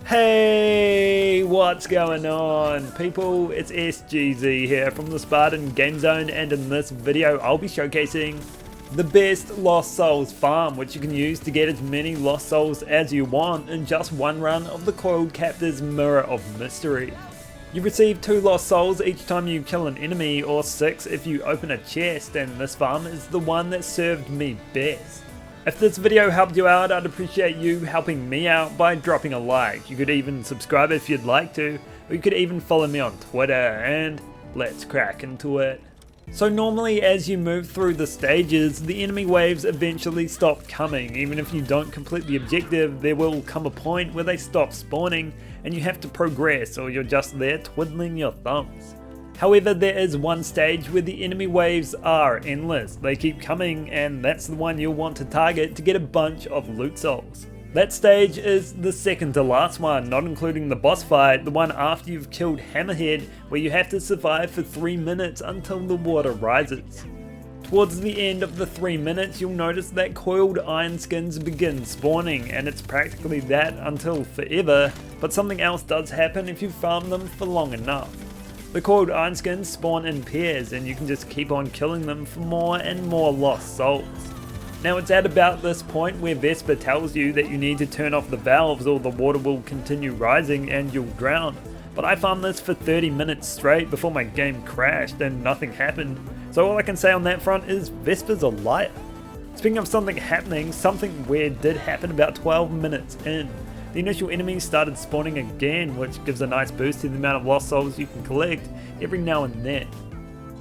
Hey, what's going on people? It's SGZ here from the SpartanGameZone, and in this video I'll be showcasing the best Lost Souls farm, which you can use to get as many Lost Souls as you want in just one run of the Coiled Captors Mirror of Mystery. You receive 2 Lost Souls each time you kill an enemy, or 6 if you open a chest, and this farm is the one that served me best. If this video helped you out, I'd appreciate you helping me out by dropping a like. You could even subscribe if you'd like to, or you could even follow me on Twitter, and let's crack into it. So normally as you move through the stages, the enemy waves eventually stop coming. Even if you don't complete the objective, there will come a point where they stop spawning and you have to progress, or you're just there twiddling your thumbs. However, there is one stage where the enemy waves are endless. They keep coming, and that's the one you'll want to target to get a bunch of loot souls. That stage is the second to last one, not including the boss fight, the one after you've killed Hammerhead, where you have to survive for 3 minutes until the water rises. Towards the end of the 3 minutes, you'll notice that coiled iron skins begin spawning, and it's practically that until forever, but something else does happen if you farm them for long enough. The coiled iron skins spawn in pairs, and you can just keep on killing them for more and more lost souls. Now it's at about this point where Vesper tells you that you need to turn off the valves or the water will continue rising and you'll drown. But I farmed this for 30 minutes straight before my game crashed and nothing happened. So all I can say on that front is Vesper's a liar. Speaking of something happening, something weird did happen about 12 minutes in. The initial enemies started spawning again, which gives a nice boost to the amount of lost souls you can collect every now and then.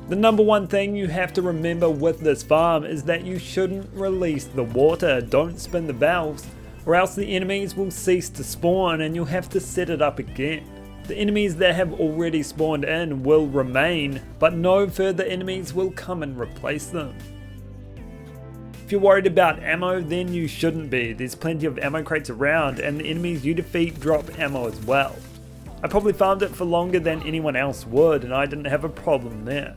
The number one thing you have to remember with this farm is that you shouldn't release the water. Don't spin the valves, or else the enemies will cease to spawn and you'll have to set it up again. The enemies that have already spawned in will remain, but no further enemies will come and replace them. If you're worried about ammo, then you shouldn't be. There's plenty of ammo crates around, and the enemies you defeat drop ammo as well. I probably farmed it for longer than anyone else would, and I didn't have a problem there.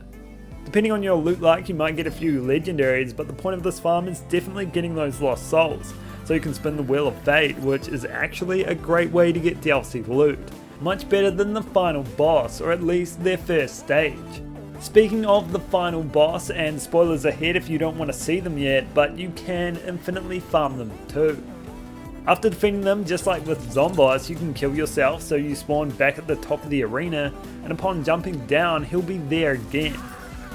Depending on your loot luck, you might get a few legendaries, but the point of this farm is definitely getting those lost souls, so you can spin the Wheel of Fate, which is actually a great way to get DLC loot. Much better than the final boss, or at least their first stage. Speaking of the final boss, and spoilers ahead if you don't want to see them yet, but you can infinitely farm them too. After defeating them, just like with Zomboss, you can kill yourself so you spawn back at the top of the arena, and upon jumping down he'll be there again.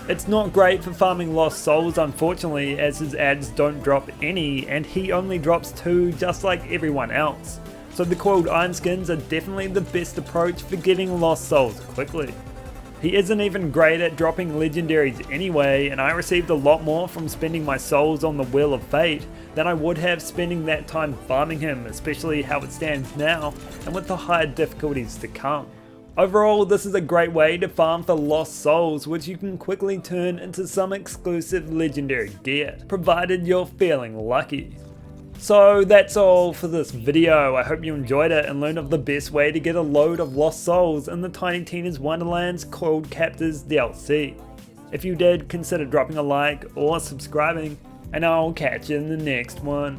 It's not great for farming lost souls unfortunately, as his ads don't drop any and he only drops 2 just like everyone else. So the coiled iron skins are definitely the best approach for getting lost souls quickly. He isn't even great at dropping legendaries anyway, and I received a lot more from spending my souls on the Wheel of Fate than I would have spending that time farming him, especially how it stands now and with the higher difficulties to come. Overall, this is a great way to farm for lost souls, which you can quickly turn into some exclusive legendary gear, provided you're feeling lucky. So that's all for this video. I hope you enjoyed it and learned of the best way to get a load of lost souls in the Tiny Tina's Wonderlands Coiled Captors DLC. If you did, consider dropping a like or subscribing, and I'll catch you in the next one.